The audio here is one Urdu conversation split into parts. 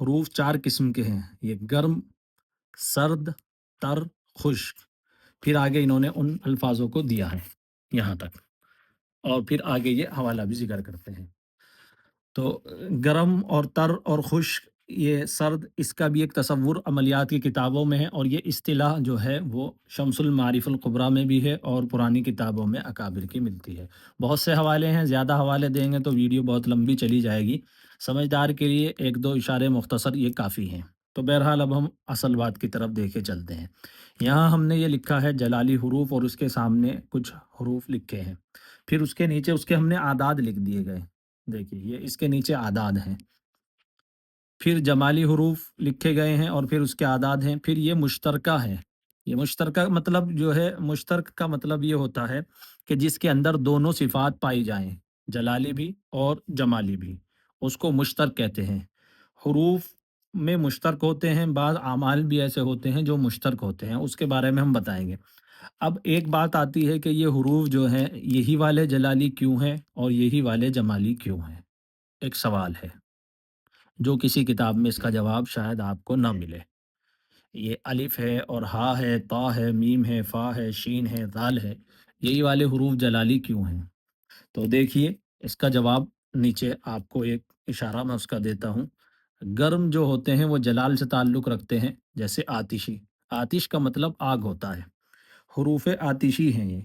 حروف 4 قسم کے ہیں، یہ گرم، سرد، تر، خشک۔ پھر آگے انہوں نے ان الفاظوں کو دیا ہے یہاں تک، اور پھر آگے یہ حوالہ بھی ذکر کرتے ہیں۔ تو گرم اور تر اور خشک، یہ سرد، اس کا بھی ایک تصور عملیات کی کتابوں میں ہے، اور یہ اصطلاح جو ہے وہ شمس المعارف الکبریٰ میں بھی ہے اور پرانی کتابوں میں اکابر کی ملتی ہے۔ بہت سے حوالے ہیں، زیادہ حوالے دیں گے تو ویڈیو بہت لمبی چلی جائے گی، سمجھدار کے لیے ایک دو اشارے مختصر یہ کافی ہیں۔ تو بہرحال اب ہم اصل بات کی طرف دیکھے چلتے ہیں۔ یہاں ہم نے یہ لکھا ہے جلالی حروف، اور اس کے سامنے کچھ حروف لکھے ہیں، پھر اس کے نیچے اس کے ہم نے اعداد لکھ دیے گئے۔ دیکھیے یہ اس کے نیچے اعداد ہیں، پھر جمالی حروف لکھے گئے ہیں، اور پھر اس کے اعداد ہیں، پھر یہ مشترکہ ہے۔ یہ مشترکہ مطلب جو ہے، مشترک کا مطلب یہ ہوتا ہے کہ جس کے اندر دونوں صفات پائی جائیں، جلالی بھی اور جمالی بھی، اس کو مشترک کہتے ہیں۔ حروف میں مشترک ہوتے ہیں، بعض اعمال بھی ایسے ہوتے ہیں جو مشترک ہوتے ہیں، اس کے بارے میں ہم بتائیں گے۔ اب ایک بات آتی ہے کہ یہ حروف جو ہیں یہی والے جلالی کیوں ہیں اور یہی والے جمالی کیوں ہیں؟ ایک سوال ہے جو کسی کتاب میں اس کا جواب شاید آپ کو نہ ملے۔ یہ الف ہے اور ہا ہے، تا ہے، میم ہے، فا ہے، شین ہے، دال ہے، یہی والے حروف جلالی کیوں ہیں؟ تو دیکھیے اس کا جواب نیچے آپ کو ایک اشارہ میں اس کا دیتا ہوں۔ گرم جو ہوتے ہیں وہ جلال سے تعلق رکھتے ہیں، جیسے آتشی، آتش کا مطلب آگ ہوتا ہے، حروف آتشی ہیں یہ۔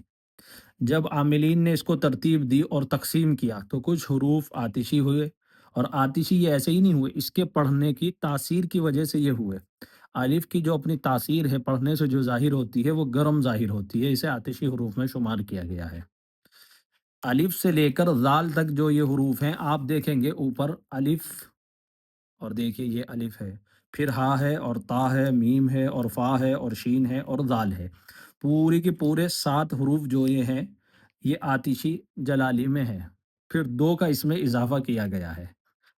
جب عاملین نے اس کو ترتیب دی اور تقسیم کیا تو کچھ حروف آتشی ہوئے، اور آتشی یہ ایسے ہی نہیں ہوئے، اس کے پڑھنے کی تاثیر کی وجہ سے یہ ہوئے۔ الف کی جو اپنی تاثیر ہے، پڑھنے سے جو ظاہر ہوتی ہے وہ گرم ظاہر ہوتی ہے، اسے آتشی حروف میں شمار کیا گیا ہے۔ الف سے لے کر ذال تک جو یہ حروف ہیں، آپ دیکھیں گے اوپر الف، اور دیکھیے یہ الف ہے، پھر ہا ہے اور تا ہے، میم ہے اور فا ہے اور شین ہے اور دال ہے۔ پوری کے پورے 7 حروف جو یہ ہیں یہ آتشی جلالی میں ہیں، پھر 2 کا اس میں اضافہ کیا گیا ہے۔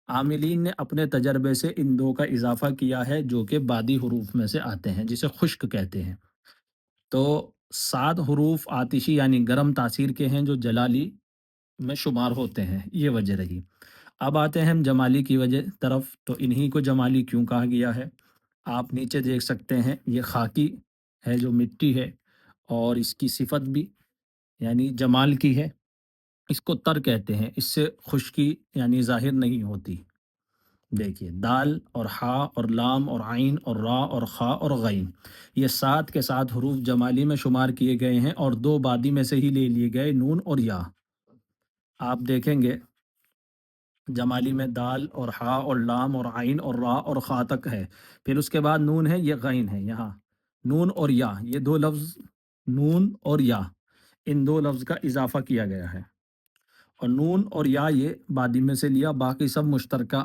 عاملین نے اپنے تجربے سے ان 2 کا اضافہ کیا ہے جو کہ بادی حروف میں سے آتے ہیں، جسے خشک کہتے ہیں۔ تو 7 حروف آتشی یعنی گرم تاثیر کے ہیں جو جلالی میں شمار ہوتے ہیں، یہ وجہ رہی۔ اب آتے ہیں ہم جمالی کی وجہ طرف، تو انہی کو جمالی کیوں کہا گیا ہے؟ آپ نیچے دیکھ سکتے ہیں، یہ خاکی ہے جو مٹی ہے، اور اس کی صفت بھی یعنی جمال کی ہے۔ اس کو تر کہتے ہیں، اس سے خشکی یعنی ظاہر نہیں ہوتی۔ دیکھیے دال اور ہا اور لام اور عین اور را اور خا اور غین، یہ 7 کے 7 حروف جمالی میں شمار کیے گئے ہیں، اور 2 بادی میں سے ہی لے لیے گئے، نون اور یا۔ آپ دیکھیں گے جمالی میں دال اور ہا اور لام اور عین اور را اور خا تک ہے، پھر اس کے بعد نون ہے، یہ غین ہے یہاں، نون اور یا، یہ 2 لفظ نون اور یا، ان 2 لفظ کا اضافہ کیا گیا ہے، اور نون اور یا یہ بادی میں سے لیا، باقی سب مشترکہ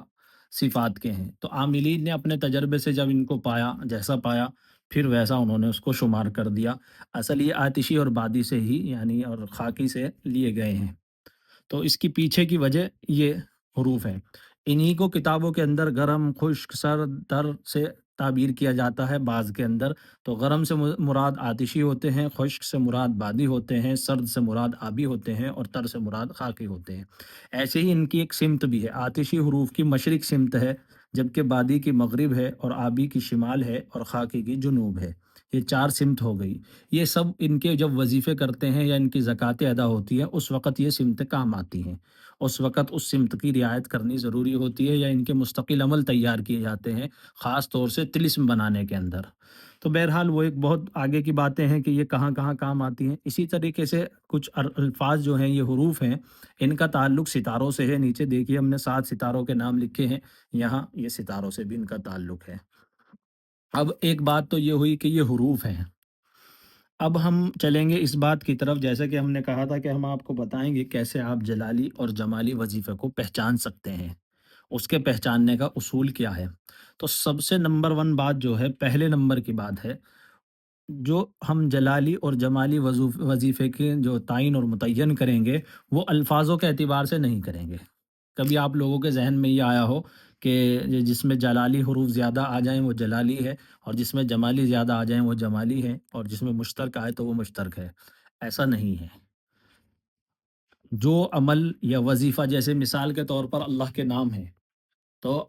صفات کے ہیں۔ تو عاملین نے اپنے تجربے سے جب ان کو پایا، جیسا پایا پھر ویسا انہوں نے اس کو شمار کر دیا۔ اصل یہ آتشی اور بادی سے ہی یعنی اور خاکی سے لیے گئے ہیں۔ تو اس کی پیچھے کی وجہ یہ حروف ہیں، انہی کو کتابوں کے اندر گرم، خشک، سرد، تر سے تعبیر کیا جاتا ہے بعض کے اندر۔ تو گرم سے مراد آتشی ہوتے ہیں، خشک سے مراد بادی ہوتے ہیں، سرد سے مراد آبی ہوتے ہیں، اور تر سے مراد خاکی ہوتے ہیں۔ ایسے ہی ان کی ایک سمت بھی ہے، آتشی حروف کی مشرق سمت ہے، جبکہ بادی کی مغرب ہے، اور آبی کی شمال ہے، اور خاکی کی جنوب ہے۔ یہ 4 سمت ہو گئی۔ یہ سب ان کے جب وظیفے کرتے ہیں یا ان کی زکوٰۃ ادا ہوتی ہے، اس وقت یہ سمتیں کام آتی ہیں، اس وقت اس سمت کی رعایت کرنی ضروری ہوتی ہے، یا ان کے مستقل عمل تیار کیے جاتے ہیں، خاص طور سے طلسم بنانے کے اندر۔ تو بہرحال وہ ایک بہت آگے کی باتیں ہیں کہ یہ کہاں کہاں کام آتی ہیں۔ اسی طریقے سے کچھ الفاظ جو ہیں، یہ حروف ہیں، ان کا تعلق ستاروں سے ہے۔ نیچے دیکھیے ہم نے 7 ستاروں کے نام لکھے ہیں، یہاں یہ ستاروں سے بھی ان کا تعلق ہے۔ اب ایک بات تو یہ ہوئی کہ یہ حروف ہیں، اب ہم چلیں گے اس بات کی طرف، جیسا کہ ہم نے کہا تھا کہ ہم آپ کو بتائیں گے کیسے آپ جلالی اور جمالی وظیفے کو پہچان سکتے ہیں، اس کے پہچاننے کا اصول کیا ہے۔ تو سب سے نمبر 1 بات جو ہے، پہلے نمبر کی بات ہے، جو ہم جلالی اور جمالی وظیفے کے جو تعین اور متعین کریں گے، وہ الفاظوں کے اعتبار سے نہیں کریں گے۔ کبھی آپ لوگوں کے ذہن میں یہ آیا ہو کہ جس میں جلالی حروف زیادہ آ جائیں وہ جلالی ہے، اور جس میں جمالی زیادہ آ جائیں وہ جمالی ہے، اور جس میں مشترک آئے تو وہ مشترک ہے، ایسا نہیں ہے۔ جو عمل یا وظیفہ، جیسے مثال کے طور پر اللہ کے نام ہیں، تو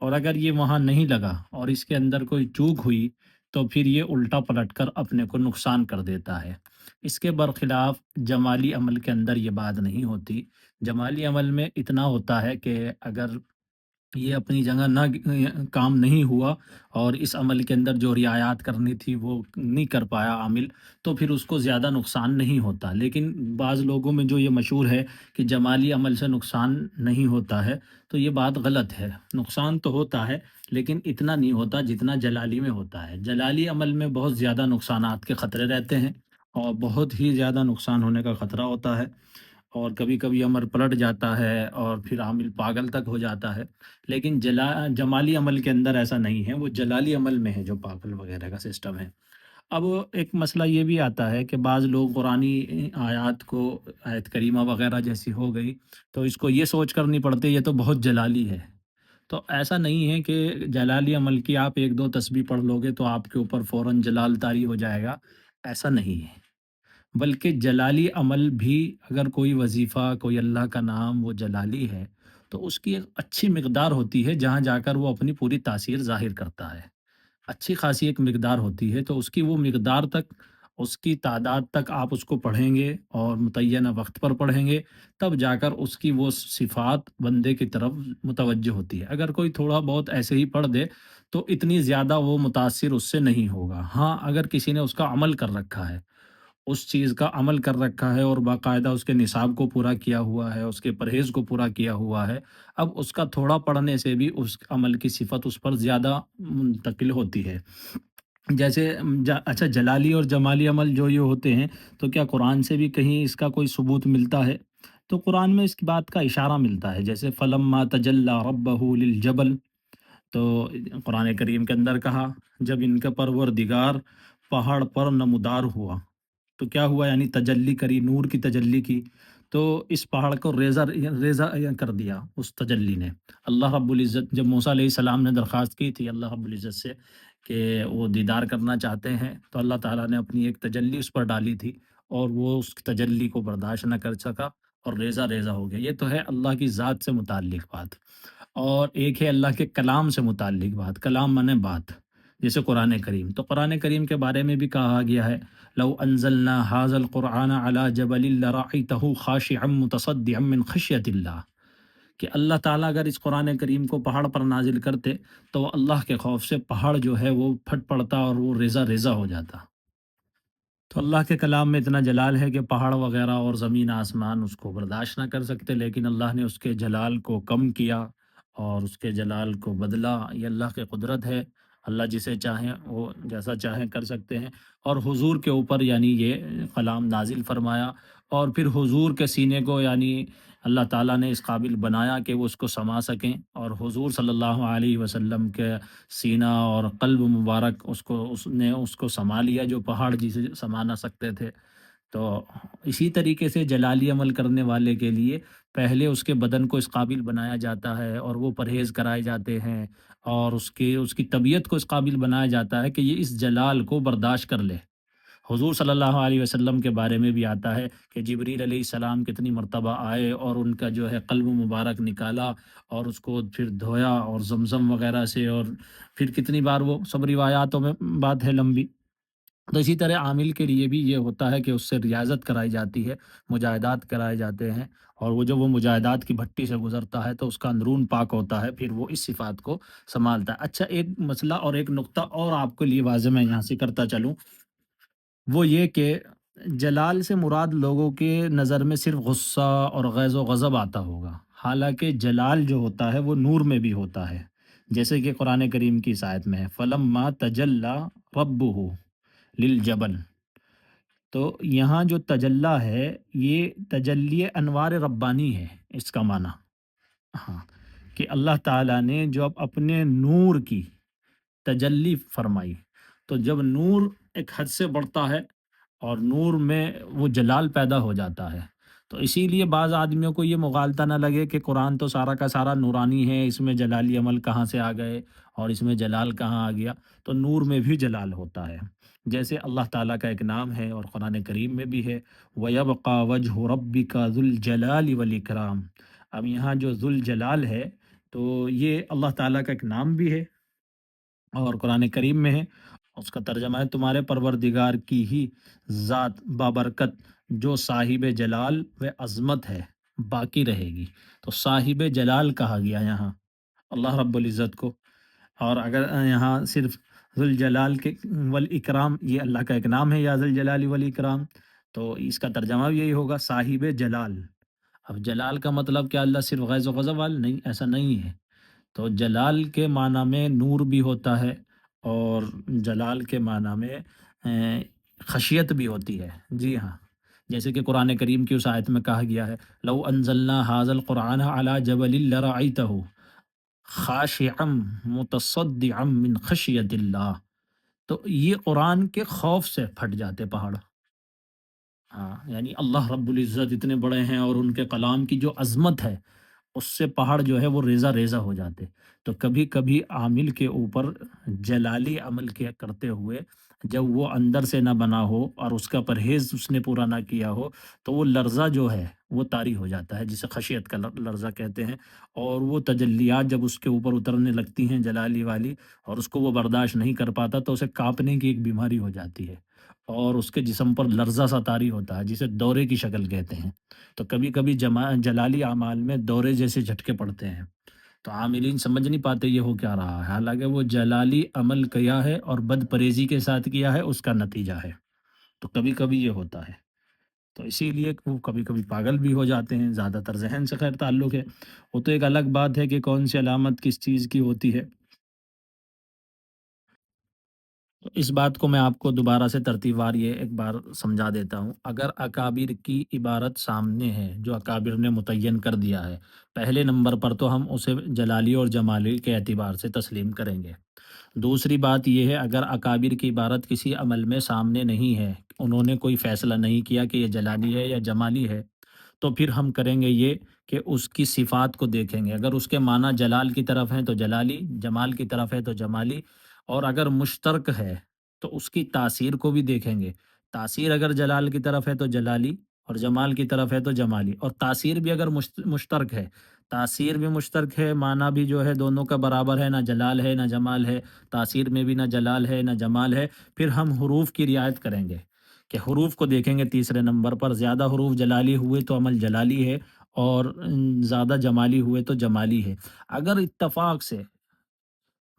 اور اگر یہ وہاں نہیں لگا اور اس کے اندر کوئی چوک ہوئی تو پھر یہ الٹا پلٹ کر اپنے کو نقصان کر دیتا ہے۔ اس کے برخلاف جمالی عمل کے اندر یہ بات نہیں ہوتی۔ جمالی عمل میں اتنا ہوتا ہے کہ اگر یہ اپنی جگہ نہ کام نہیں ہوا اور اس عمل کے اندر جو رعایات کرنی تھی وہ نہیں کر پایا عامل، تو پھر اس کو زیادہ نقصان نہیں ہوتا۔ لیکن بعض لوگوں میں جو یہ مشہور ہے کہ جمالی عمل سے نقصان نہیں ہوتا ہے، تو یہ بات غلط ہے۔ نقصان تو ہوتا ہے لیکن اتنا نہیں ہوتا جتنا جلالی میں ہوتا ہے۔ جلالی عمل میں بہت زیادہ نقصانات کے خطرے رہتے ہیں اور بہت ہی زیادہ نقصان ہونے کا خطرہ ہوتا ہے، اور کبھی کبھی عمر پلٹ جاتا ہے اور پھر عامل پاگل تک ہو جاتا ہے۔ لیکن جمالی عمل کے اندر ایسا نہیں ہے، وہ جلالی عمل میں ہے جو پاگل وغیرہ کا سسٹم ہے۔ اب ایک مسئلہ یہ بھی آتا ہے کہ بعض لوگ قرآنی آیات کو، آیت کریمہ وغیرہ جیسی ہو گئی تو اس کو یہ سوچ کر نہیں پڑھتے یہ تو بہت جلالی ہے۔ تو ایسا نہیں ہے کہ جلالی عمل کی آپ ایک دو تسبیح پڑھ لو گے تو آپ کے اوپر فوراً جلال طاری ہو جائے گا، ایسا نہیں ہے۔ بلکہ جلالی عمل بھی، اگر کوئی وظیفہ، کوئی اللہ کا نام وہ جلالی ہے تو اس کی ایک اچھی مقدار ہوتی ہے جہاں جا کر وہ اپنی پوری تاثیر ظاہر کرتا ہے۔ اچھی خاصی ایک مقدار ہوتی ہے، تو اس کی وہ مقدار تک، اس کی تعداد تک آپ اس کو پڑھیں گے اور متعینہ وقت پر پڑھیں گے، تب جا کر اس کی وہ صفات بندے کی طرف متوجہ ہوتی ہے۔ اگر کوئی تھوڑا بہت ایسے ہی پڑھ دے تو اتنی زیادہ وہ متاثر اس سے نہیں ہوگا۔ ہاں، اگر کسی نے اس کا عمل کر رکھا ہے، اس چیز کا عمل کر رکھا ہے اور باقاعدہ اس کے نصاب کو پورا کیا ہوا ہے، اس کے پرہیز کو پورا کیا ہوا ہے، اب اس کا تھوڑا پڑھنے سے بھی اس عمل کی صفت اس پر زیادہ منتقل ہوتی ہے۔ جیسے اچھا، جلالی اور جمالی عمل جو یہ ہوتے ہیں، تو کیا قرآن سے بھی کہیں اس کا کوئی ثبوت ملتا ہے؟ تو قرآن میں اس کی بات کا اشارہ ملتا ہے، جیسے فَلَمَّا تَجَلَّى رَبَّهُ لِلْجَبَلِ، تو قرآن کریم کے اندر کہا جب ان کا پروردگار پہاڑ پر نمودار ہوا، تو کیا ہوا؟ یعنی تجلی کری، نور کی تجلی کی، تو اس پہاڑ کو ریزہ ریزہ کر دیا اس تجلی نے۔ اللہ رب العزت، جب موسیٰ علیہ السلام نے درخواست کی تھی اللہ رب العزت سے کہ وہ دیدار کرنا چاہتے ہیں، تو اللہ تعالیٰ نے اپنی ایک تجلی اس پر ڈالی تھی اور وہ اس تجلی کو برداشت نہ کر سکا اور ریزہ ریزہ ہو گیا۔ یہ تو ہے اللہ کی ذات سے متعلق بات، اور ایک ہے اللہ کے کلام سے متعلق بات۔ کلام مانے بات، جیسے قرآن کریم، تو قرآن کریم کے بارے میں بھی کہا گیا ہے لو انزلنا هذا القرآن على جبل لرأيته خاشعا متصدعا من خشیت اللہ، کہ اللہ تعالیٰ اگر اس قرآن کریم کو پہاڑ پر نازل کرتے تو وہ اللہ کے خوف سے پہاڑ جو ہے وہ پھٹ پڑتا اور وہ ریزہ ریزہ ہو جاتا۔ تو اللہ کے کلام میں اتنا جلال ہے کہ پہاڑ وغیرہ اور زمین آسمان اس کو برداشت نہ کر سکتے، لیکن اللہ نے اس کے جلال کو کم کیا اور اس کے جلال کو بدلا۔ یہ اللہ کی قدرت ہے، اللہ جسے چاہیں وہ جیسا چاہیں کر سکتے ہیں۔ اور حضور کے اوپر یعنی یہ کلام نازل فرمایا، اور پھر حضور کے سینے کو یعنی اللہ تعالیٰ نے اس قابل بنایا کہ وہ اس کو سما سکیں، اور حضور صلی اللہ علیہ وسلم کے سینہ اور قلب مبارک اس نے اس کو سما لیا جو پہاڑ جسے سما نہ سکتے تھے۔ تو اسی طریقے سے جلالی عمل کرنے والے کے لیے پہلے اس کے بدن کو اس قابل بنایا جاتا ہے اور وہ پرہیز کرائے جاتے ہیں، اور اس کی طبیعت کو اس قابل بنایا جاتا ہے کہ یہ اس جلال کو برداشت کر لے۔ حضور صلی اللہ علیہ وسلم کے بارے میں بھی آتا ہے کہ جبریل علیہ السلام کتنی مرتبہ آئے اور ان کا جو ہے قلب مبارک نکالا اور اس کو پھر دھویا اور زمزم وغیرہ سے، اور پھر کتنی بار، وہ سب روایاتوں میں بات ہے لمبی۔ تو اسی طرح عامل کے لیے بھی یہ ہوتا ہے کہ اس سے ریاضت کرائی جاتی ہے، مجاہدات کرائے جاتے ہیں، اور وہ جب وہ مجاہدات کی بھٹی سے گزرتا ہے تو اس کا اندرون پاک ہوتا ہے، پھر وہ اس صفات کو سنبھالتا ہے۔ اچھا، ایک مسئلہ اور ایک نقطہ اور آپ کے لیے واضح میں یہاں سے کرتا چلوں، وہ یہ کہ جلال سے مراد لوگوں کے نظر میں صرف غصہ اور غیظ و غضب آتا ہوگا، حالانکہ جلال جو ہوتا ہے وہ نور میں بھی ہوتا ہے، جیسے کہ قرآن کریم کی اس آیت میں ہے فَلَمَّا تَجَلَّى رَبُّهُ لِلْجَبَلِ۔ تو یہاں جو تجلی ہے یہ تجلی انوار ربانی ہے، اس کا معنی، ہاں، کہ اللہ تعالیٰ نے جو اب اپنے نور کی تجلی فرمائی، تو جب نور ایک حد سے بڑھتا ہے اور نور میں وہ جلال پیدا ہو جاتا ہے، تو اسی لیے بعض آدمیوں کو یہ مغالطہ نہ لگے کہ قرآن تو سارا کا سارا نورانی ہے، اس میں جلالی عمل کہاں سے آ گئے اور اس میں جلال کہاں آ گیا؟ تو نور میں بھی جلال ہوتا ہے، جیسے اللہ تعالیٰ کا ایک نام ہے اور قرآن کریم میں بھی ہے وَيَبْقَى وَجْهُ رَبِّكَ ذُو الْجَلَالِ وَالْإِكْرَامِ۔ اب یہاں جو ذو الجلال ہے تو یہ اللہ تعالیٰ کا ایک نام بھی ہے اور قرآن کریم میں ہے۔ اس کا ترجمہ ہے تمہارے پروردگار کی ہی ذات بابرکت جو صاحب جلال و عظمت ہے باقی رہے گی۔ تو صاحب جلال کہا گیا یہاں اللہ رب العزت کو، اور اگر یہاں صرف ذوالجلال کے والاکرام، یہ اللہ کا ایک نام ہے یا ذوالجلال والاکرام، تو اس کا ترجمہ بھی یہی ہوگا صاحب جلال۔ اب جلال کا مطلب کیا اللہ صرف غیظ و غضب والا؟ نہیں، ایسا نہیں ہے۔ تو جلال کے معنی میں نور بھی ہوتا ہے، اور جلال کے معنی میں خشیت بھی ہوتی ہے۔ جی ہاں، جیسے کہ قرآن کریم کی اس آیت میں کہا گیا ہے لو انزلنا هذا القرآن على جبل لرأيته خاشعا متصدعا من خشیت اللہ۔ تو یہ قرآن کے خوف سے پھٹ جاتے پہاڑ۔ ہاں، یعنی اللہ رب العزت اتنے بڑے ہیں اور ان کے کلام کی جو عظمت ہے اس سے پہاڑ جو ہے وہ ریزہ ریزہ ہو جاتے۔ تو کبھی کبھی عامل کے اوپر جلالی عمل کیا کرتے ہوئے جب وہ اندر سے نہ بنا ہو اور اس کا پرہیز اس نے پورا نہ کیا ہو تو وہ لرزہ جو ہے وہ طاری ہو جاتا ہے، جسے خشیت کا لرزہ کہتے ہیں۔ اور وہ تجلیات جب اس کے اوپر اترنے لگتی ہیں جلالی والی، اور اس کو وہ برداشت نہیں کر پاتا تو اسے کانپنے کی ایک بیماری ہو جاتی ہے، اور اس کے جسم پر لرزہ سا طاری ہوتا ہے جسے دورے کی شکل کہتے ہیں۔ تو کبھی کبھی جلالی اعمال میں دورے جیسے جھٹکے پڑتے ہیں، تو عاملین سمجھ نہیں پاتے یہ ہو کیا رہا ہے، حالانکہ وہ جلالی عمل کیا ہے اور بد پریزی کے ساتھ کیا ہے، اس کا نتیجہ ہے۔ تو کبھی کبھی یہ ہوتا ہے، تو اسی لیے وہ کبھی کبھی پاگل بھی ہو جاتے ہیں، زیادہ تر ذہن سے خیر تعلق ہے۔ وہ تو ایک الگ بات ہے کہ کون سی علامت کس چیز کی ہوتی ہے۔ تو اس بات کو میں آپ کو دوبارہ سے ترتیب وار یہ ایک بار سمجھا دیتا ہوں۔ اگر اکابر کی عبارت سامنے ہے جو اکابر نے متعین کر دیا ہے، پہلے نمبر پر تو ہم اسے جلالی اور جمالی کے اعتبار سے تسلیم کریں گے۔ دوسری بات یہ ہے اگر اکابر کی عبارت کسی عمل میں سامنے نہیں ہے، انہوں نے کوئی فیصلہ نہیں کیا کہ یہ جلالی ہے یا جمالی ہے، تو پھر ہم کریں گے یہ کہ اس کی صفات کو دیکھیں گے۔ اگر اس کے معنی جلال کی طرف ہیں تو جلالی، جمال کی طرف ہے تو جمالی، اور اگر مشترک ہے تو اس کی تاثیر کو بھی دیکھیں گے۔ تاثیر اگر جلال کی طرف ہے تو جلالی، اور جمال کی طرف ہے تو جمالی، اور تاثیر بھی اگر مشترک ہے، تاثیر بھی مشترک ہے، معنی بھی جو ہے دونوں کا برابر ہے، نہ جلال ہے نہ جمال ہے، تاثیر میں بھی نہ جلال ہے نہ جمال ہے، پھر ہم حروف کی رعایت کریں گے کہ حروف کو دیکھیں گے۔ تیسرے نمبر پر زیادہ حروف جلالی ہوئے تو عمل جلالی ہے، اور زیادہ جمالی ہوئے تو جمالی ہے۔ اگر اتفاق سے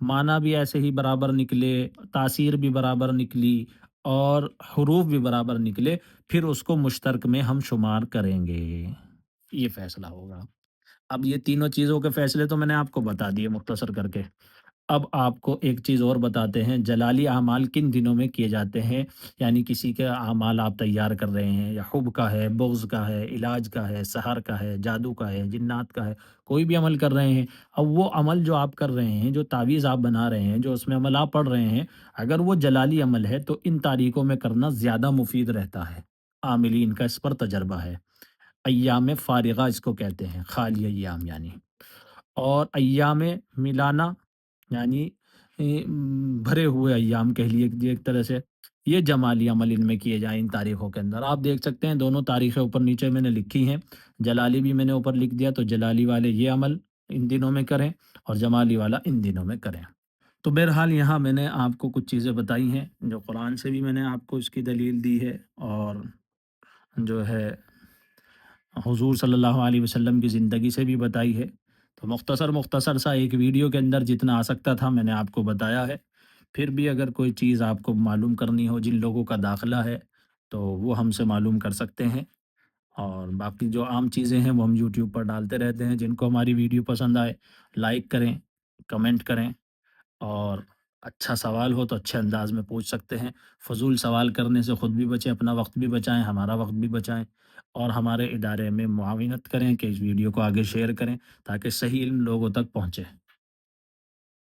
معنی بھی ایسے ہی برابر نکلے، تاثیر بھی برابر نکلی اور حروف بھی برابر نکلے، پھر اس کو مشترک میں ہم شمار کریں گے، یہ فیصلہ ہوگا۔ اب یہ تینوں چیزوں کے فیصلے تو میں نے آپ کو بتا دیے مختصر کر کے۔ اب آپ کو ایک چیز اور بتاتے ہیں، جلالی اعمال کن دنوں میں کیے جاتے ہیں؟ یعنی کسی کے اعمال آپ تیار کر رہے ہیں، یا حب کا ہے، بغض کا ہے، علاج کا ہے، سحر کا ہے، جادو کا ہے، جنات کا ہے، کوئی بھی عمل کر رہے ہیں۔ اب وہ عمل جو آپ کر رہے ہیں، جو تعویذ آپ بنا رہے ہیں، جو اس میں عمل آپ پڑھ رہے ہیں، اگر وہ جلالی عمل ہے تو ان تاریخوں میں کرنا زیادہ مفید رہتا ہے۔ عاملین کا اس پر تجربہ ہے۔ ایام فارغہ اس کو کہتے ہیں، خالی ایام یعنی۔ اور ایام ملانا یعنی بھرے ہوئے ایام کہہ لیے ایک طرح سے، یہ جمالی عمل ان میں کیے جائیں ان تاریخوں کے اندر۔ آپ دیکھ سکتے ہیں دونوں تاریخیں اوپر نیچے میں نے لکھی ہیں، جلالی بھی میں نے اوپر لکھ دیا، تو جلالی والے یہ عمل ان دنوں میں کریں اور جمالی والا ان دنوں میں کریں۔ تو بہرحال یہاں میں نے آپ کو کچھ چیزیں بتائی ہیں جو قرآن سے بھی میں نے آپ کو اس کی دلیل دی ہے، اور جو ہے حضور صلی اللہ علیہ وسلم کی زندگی سے بھی بتائی ہے۔ تو مختصر سا ایک ویڈیو کے اندر جتنا آ سکتا تھا میں نے آپ کو بتایا ہے۔ پھر بھی اگر کوئی چیز آپ کو معلوم کرنی ہو، جن لوگوں کا داخلہ ہے تو وہ ہم سے معلوم کر سکتے ہیں، اور باقی جو عام چیزیں ہیں وہ ہم یوٹیوب پر ڈالتے رہتے ہیں۔ جن کو ہماری ویڈیو پسند آئے لائک کریں، کمنٹ کریں، اور اچھا سوال ہو تو اچھے انداز میں پوچھ سکتے ہیں۔ فضول سوال کرنے سے خود بھی بچیں، اپنا وقت بھی بچائیں، ہمارا وقت بھی بچائیں، اور ہمارے ادارے میں معاونت کریں کہ اس ویڈیو کو آگے شیئر کریں تاکہ صحیح علم لوگوں تک پہنچے۔